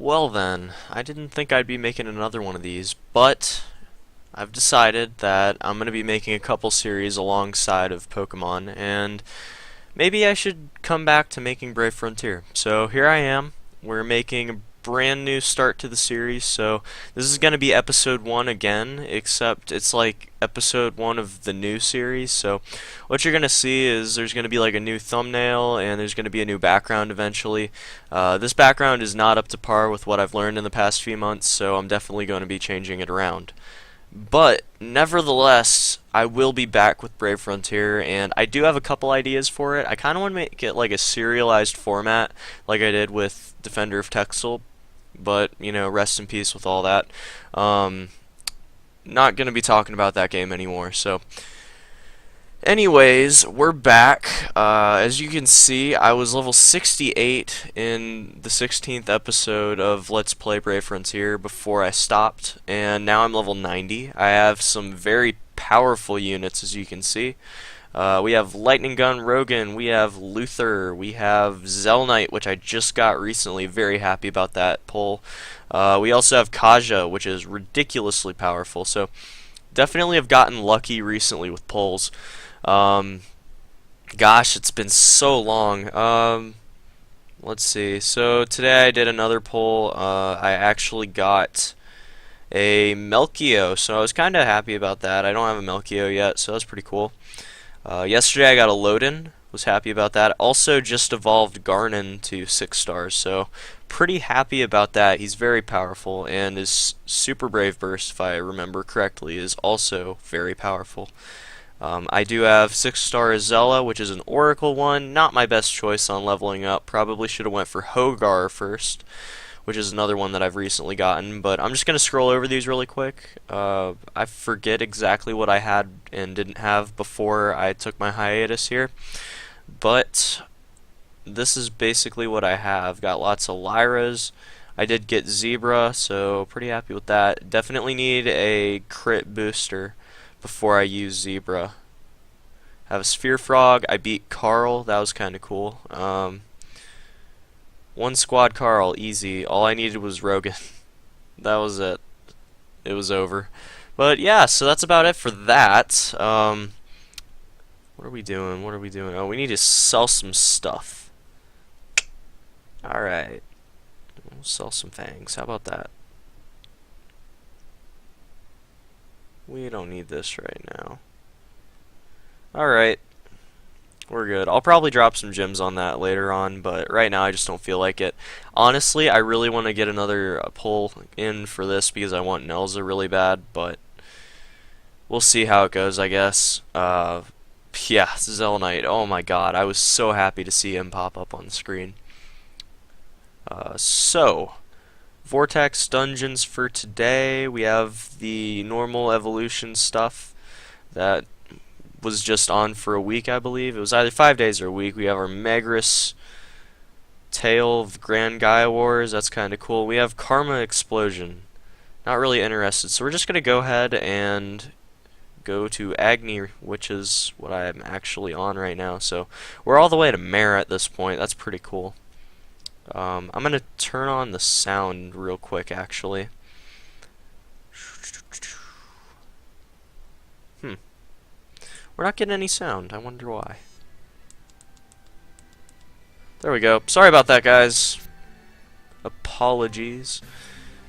Well then, I didn't think I'd be making another one of these, but I've decided that I'm going to be making a couple series alongside of Pokemon, and maybe I should come back to making Brave Frontier. So here I am. We're making a brand new start to the series, so this is going to be episode 1 again, except it's like episode 1 of the new series. So what you're going to see is there's going to be like a new thumbnail, and there's going to be a new background eventually. This background is not up to par with what I've learned in the past few months, so I'm definitely going to be changing it around. But nevertheless, I will be back with Brave Frontier, and I do have a couple ideas for it. I kind of want to make it like a serialized format, like I did with Defender of Texel, but you know, rest in peace with all that. Um, Not gonna be talking about that game anymore. So, anyways, we're back. As you can see, I was level 68 in the 16th episode of Let's Play Brave Frontier before I stopped, and now I'm level 90. I have some very powerful units, as you can see. We have Lightning Gun Rogan, we have Luther, we have Zelnite, which I just got recently. Very happy about that pull. We also have Kaja, which is ridiculously powerful. So definitely have gotten lucky recently with pulls. Gosh, it's been so long. Let's see. So today I did another pull. I actually got a Melkio, so I was kind of happy about that. I don't have a Melkio yet, so that's pretty cool. Yesterday I got a Loden, was happy about that. Also just evolved Garnon to 6 stars, so pretty happy about that. He's very powerful, and his Super Brave Burst, if I remember correctly, is also very powerful. I do have 6-star Azella, which is an Oracle one. Not my best choice on leveling up. Probably should have went for Hogar first, which is another one that I've recently gotten, but I'm just going to scroll over these really quick. I forget exactly what I had and didn't have before I took my hiatus here, but this is basically what I have. Got lots of Lyras. I did get Zebra, so pretty happy with that. Definitely need a crit booster before I use Zebra. Have a Sphere Frog. I beat Carl. That was kind of cool. One squad Carl, easy. All I needed was Rogan. That was it. It was over. But yeah, so that's about it for that. What are we doing? What are we doing? Oh, we need to sell some stuff. Alright. We'll sell some fangs. How about that? We don't need this right now. Alright. We're good. I'll probably drop some gems on that later on, but right now I just don't feel like it. Honestly, I really want to get another pull in for this because I want Nelza really bad, but we'll see how it goes, I guess. Yeah, Zelnite. Oh my god, I was so happy to see him pop up on the screen. So, Vortex Dungeons for today. We have the normal evolution stuff that was just on for a week, I believe. It was either 5 days or a week. We have our Megris Tale of Grand Gaia Wars. That's kind of cool. We have Karma Explosion. Not really interested. So we're just going to go ahead and go to Agni, which is what I'm actually on right now. So we're all the way to Mare at this point. That's pretty cool. I'm going to turn on the sound real quick, actually. We're not getting any sound. I wonder why. There we go. Sorry about that, guys. Apologies.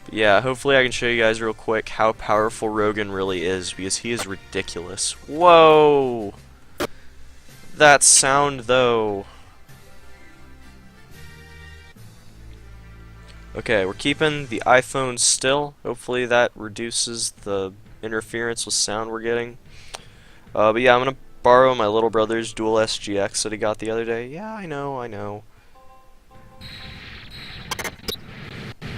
But yeah, hopefully I can show you guys real quick how powerful Rogan really is, because he is ridiculous. Whoa! That sound, though. Okay, we're keeping the iPhone still. Hopefully that reduces the interference with sound we're getting. But yeah, I'm gonna borrow my little brother's dual SGX that he got the other day. Yeah, I know, I know.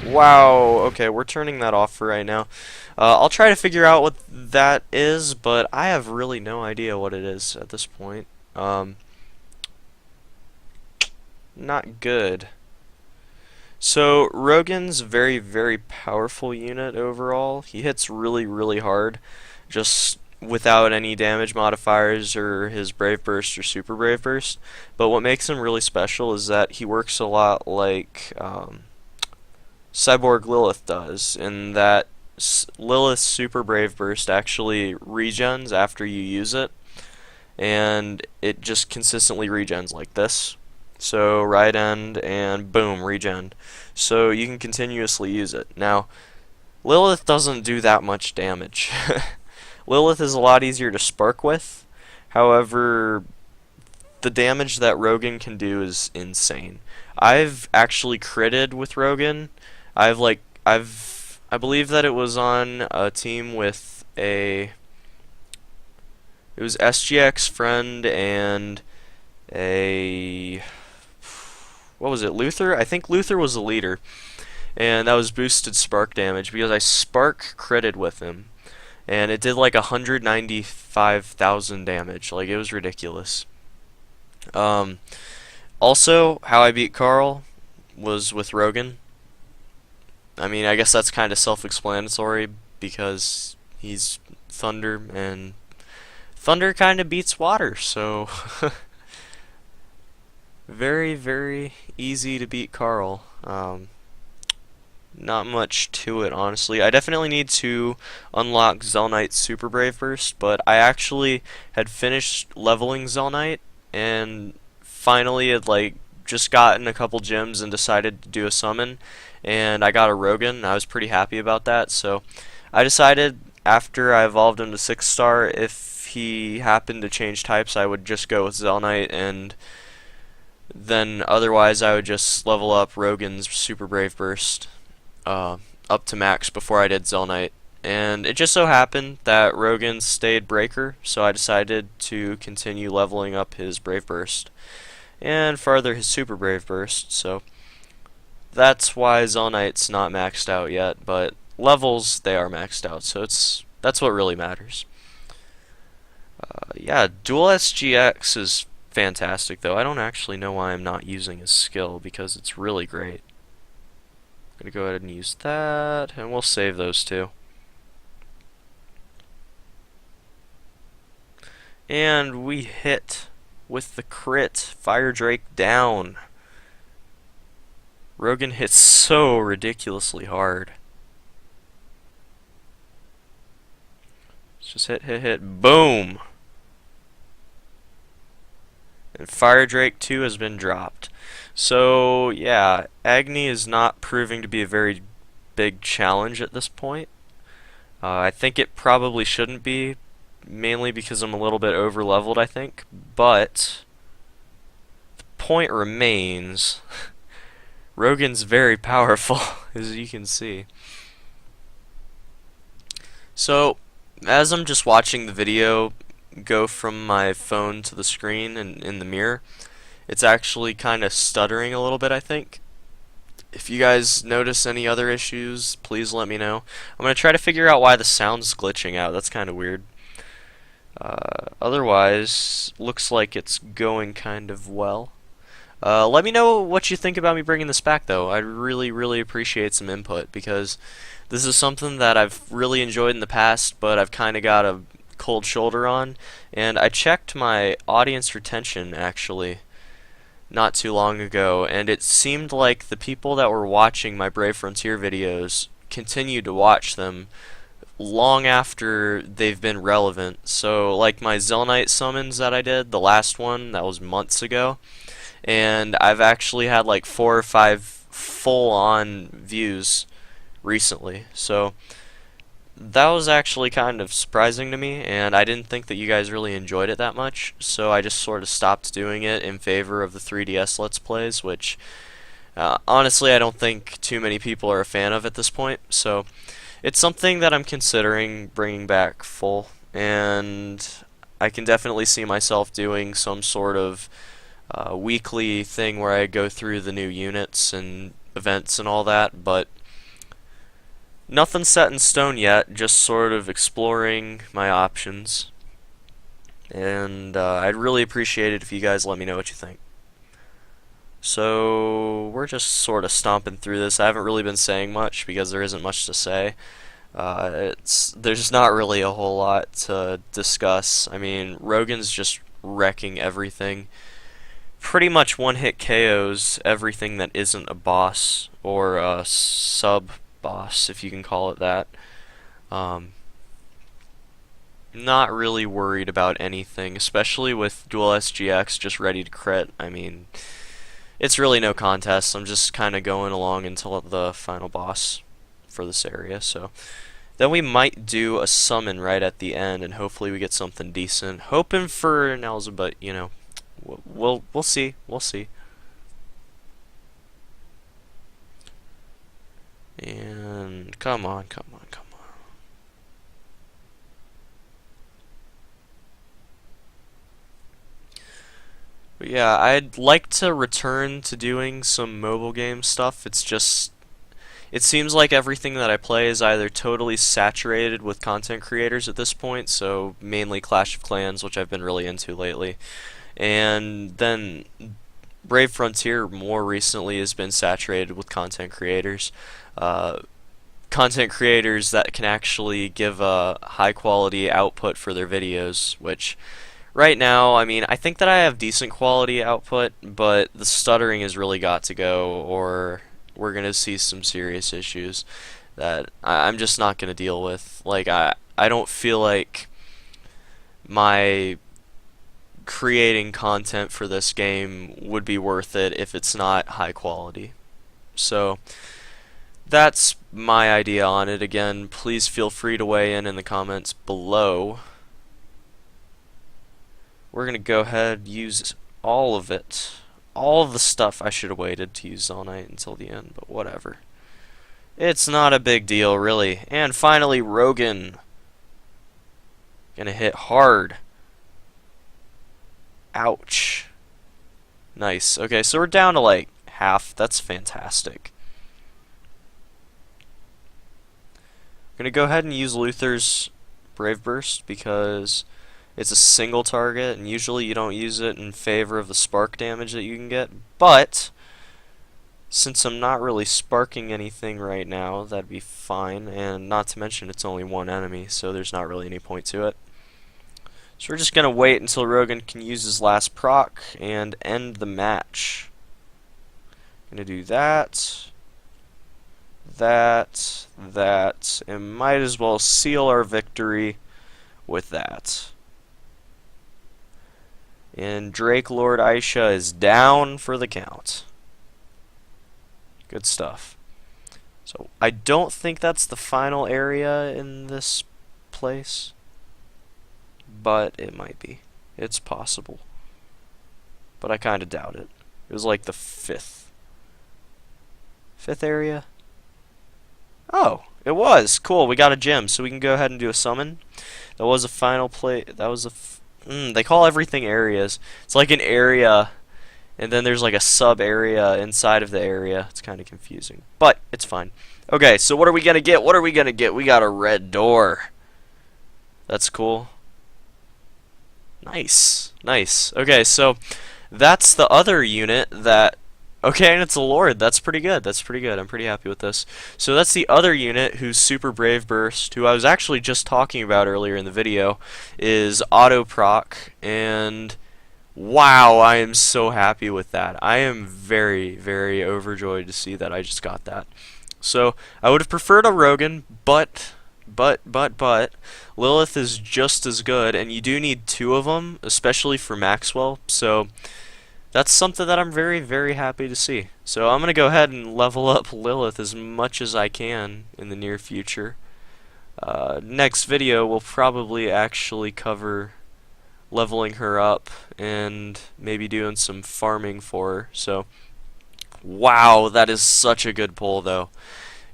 Wow, okay, we're turning that off for right now. I'll try to figure out what that is, but I have really no idea what it is at this point. Not good. So, Rogan's a very, very powerful unit overall. He hits really, really hard, just without any damage modifiers or his Brave Burst or Super Brave Burst. But what makes him really special is that he works a lot like Cyborg Lilith does, in that Lilith's Super Brave Burst actually regens after you use it, and it just consistently regens like this. So right end and boom, regen. So you can continuously use it. Now, Lilith doesn't do that much damage. Lilith is a lot easier to spark with. However, the damage that Rogan can do is insane. I've actually critted with Rogan. I believe that it was on a team with it was SGX friend and a, what was it, Luther? I think Luther was the leader, and that was boosted spark damage because I spark critted with him, and it did like 195,000 damage. Like, it was ridiculous. Um, Also, how I beat Carl was with Rogan. I mean, I guess that's kind of self-explanatory because he's Thunder, and Thunder kind of beats water, so very, very easy to beat Carl. Not much to it, honestly. I definitely need to unlock Zelnite Super Brave Burst, but I actually had finished leveling Zelnite and finally had like just gotten a couple gems and decided to do a summon, and I got a Rogan. I was pretty happy about that, so I decided after I evolved him to 6-star, if he happened to change types, I would just go with Zelnite, and then otherwise I would just level up Rogan's Super Brave Burst up to max before I did Zelnite. And it just so happened that Rogan stayed Breaker, so I decided to continue leveling up his Brave Burst and further his Super Brave Burst. So that's why Zelnite's not maxed out yet, but levels, they are maxed out, so that's what really matters. Yeah, Dual SGX is fantastic, though. I don't actually know why I'm not using his skill, because it's really great. I'm gonna go ahead and use that, and we'll save those two. And we hit with the crit. Fire Drake down. Rogan hits so ridiculously hard. Let's just hit, hit, hit. Boom! And Fire Drake 2 has been dropped. So, yeah, Agni is not proving to be a very big challenge at this point. I think it probably shouldn't be, mainly because I'm a little bit over leveled, I think. But the point remains, Rogan's very powerful, as you can see. So, as I'm just watching the video go from my phone to the screen and in the mirror, it's actually kind of stuttering a little bit, I think. If you guys notice any other issues, please let me know. I'm going to try to figure out why the sound's glitching out. That's kind of weird. Otherwise, looks like it's going kind of well. Let me know what you think about me bringing this back, though. I'd really, really appreciate some input, because this is something that I've really enjoyed in the past, but I've kind of got a cold shoulder on. And I checked my audience retention, actually, not too long ago, and it seemed like the people that were watching my Brave Frontier videos continued to watch them long after they've been relevant. So, like my Zelnite summons that I did, the last one, that was months ago, and I've actually had like 4 or 5 full-on views recently. So that was actually kind of surprising to me, and I didn't think that you guys really enjoyed it that much, so I just sort of stopped doing it in favor of the 3DS Let's Plays, which honestly I don't think too many people are a fan of at this point. So it's something that I'm considering bringing back full, and I can definitely see myself doing some sort of weekly thing where I go through the new units and events and all that, but nothing set in stone yet, just sort of exploring my options. And I'd really appreciate it if you guys let me know what you think. So we're just sort of stomping through this. I haven't really been saying much because there isn't much to say. There's not really a whole lot to discuss. I mean, Rogan's just wrecking everything. pretty much one-hit KOs everything that isn't a boss or a sub-boss, if you can call it that. Um, Not really worried about anything, especially with Dual SGX just ready to crit. I mean, it's really no contest. I'm just kind of going along until the final boss for this area. So then we might do a summon right at the end, and hopefully we get something decent. Hoping for Nelza, but you know, we'll see. We'll see. And come on, come on, come on. But yeah, I'd like to return to doing some mobile game stuff. It's just, it seems like everything that I play is either totally saturated with content creators at this point, so mainly Clash of Clans, which I've been really into lately. And then Brave Frontier more recently has been saturated with content creators. Uh, Content creators that can actually give a high quality output for their videos, which right now, I mean, I think that I have decent quality output, but the stuttering has really got to go, or we're gonna see some serious issues that I'm just not gonna deal with. Like, I don't feel like my creating content for this game would be worth it if it's not high quality. So that's my idea on it. Again, please feel free to weigh in the comments below. We're gonna go ahead and use all of it. All of the stuff I should have waited to use all night until the end, but whatever. It's not a big deal, really. And finally, Rogan. Gonna hit hard. Ouch. Nice. Okay, so we're down to like half. That's fantastic. I'm gonna go ahead and use Luther's Brave Burst because it's a single target, and usually you don't use it in favor of the spark damage that you can get. But since I'm not really sparking anything right now, that'd be fine. And not to mention it's only one enemy, so there's not really any point to it. So we're just gonna wait until Rogan can use his last proc and end the match. Gonna do that, and might as well seal our victory with that. And Drake Lord Aisha is down for the count. Good stuff. So I don't think that's the final area in this place, but it might be. It's possible. But I kind of doubt it. It was like the fifth area? Oh, it was. Cool, we got a gem, so we can go ahead and do a summon. That was a final play. That was a they call everything areas. It's like an area, and then there's like a sub-area inside of the area. It's kind of confusing, but it's fine. Okay, so what are we gonna get? What are we gonna get? We got a red door. That's cool. Nice, nice. Okay, so that's the other unit that... Okay, and it's a Lord. That's pretty good. That's pretty good. I'm pretty happy with this. So that's the other unit whose Super Brave Burst, who I was actually just talking about earlier in the video, is auto proc, and wow, I am so happy with that. I am very, very overjoyed to see that I just got that. So I would have preferred a Rogan, but Lilith is just as good, and you do need two of them, especially for Maxwell. So that's something that I'm very, very happy to see. So I'm going to go ahead and level up Lilith as much as I can in the near future. Next video will probably actually cover leveling her up and maybe doing some farming for her. So, wow, that is such a good pull though.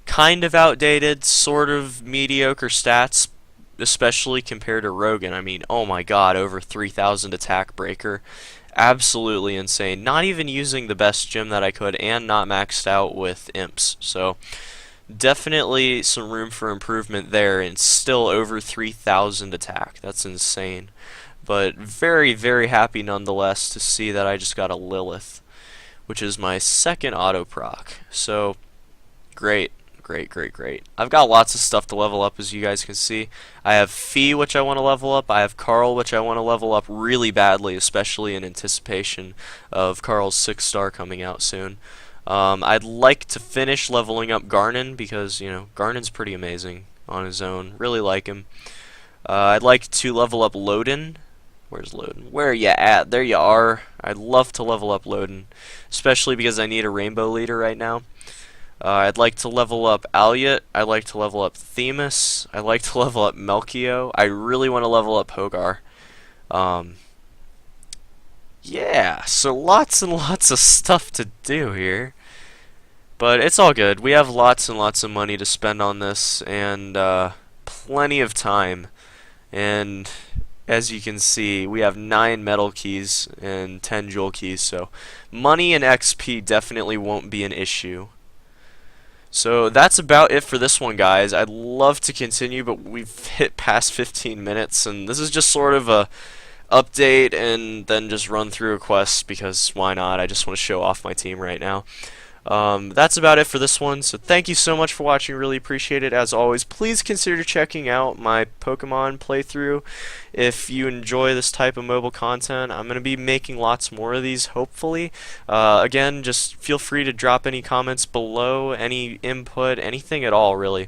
Kind of outdated, sort of mediocre stats, especially compared to Rogan. I mean, oh my god, over 3,000 attack breaker. Absolutely insane. Not even using the best gem that I could, and not maxed out with imps. So definitely some room for improvement there, and still over 3,000 attack. That's insane. But very, very happy nonetheless to see that I just got a Lilith, which is my second auto proc. So great, great, great, great. I've got lots of stuff to level up, as you guys can see. I have Fee, which I want to level up. I have Carl, which I want to level up really badly, especially in anticipation of Carl's 6-star coming out soon. I'd like to finish leveling up Garnon because, you know, Garnon's pretty amazing on his own. Really like him. I'd like to level up Loden. Where's Loden? Where are you at? There you are. I'd love to level up Loden, especially because I need a rainbow leader right now. I'd like to level up Alyut. I'd like to level up Themis. I'd like to level up Melkio. I really want to level up Hogar. Yeah, so lots and lots of stuff to do here. But it's all good. We have lots and lots of money to spend on this, and plenty of time. And as you can see, we have 9 metal keys and 10 jewel keys, so money and XP definitely won't be an issue. So that's about it for this one, guys. I'd love to continue, but we've hit past 15 minutes, and this is just sort of a update and then just run through a quest because why not? I just want to show off my team right now. That's about it for this one, so thank you so much for watching, really appreciate it. As always, please consider checking out my Pokemon playthrough if you enjoy this type of mobile content. I'm going to be making lots more of these, hopefully. Again, just feel free to drop any comments below, any input, anything at all, really.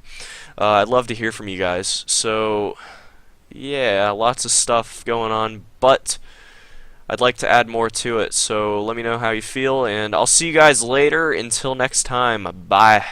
I'd love to hear from you guys. So, yeah, lots of stuff going on, but I'd like to add more to it, so let me know how you feel, and I'll see you guys later. Until next time, bye.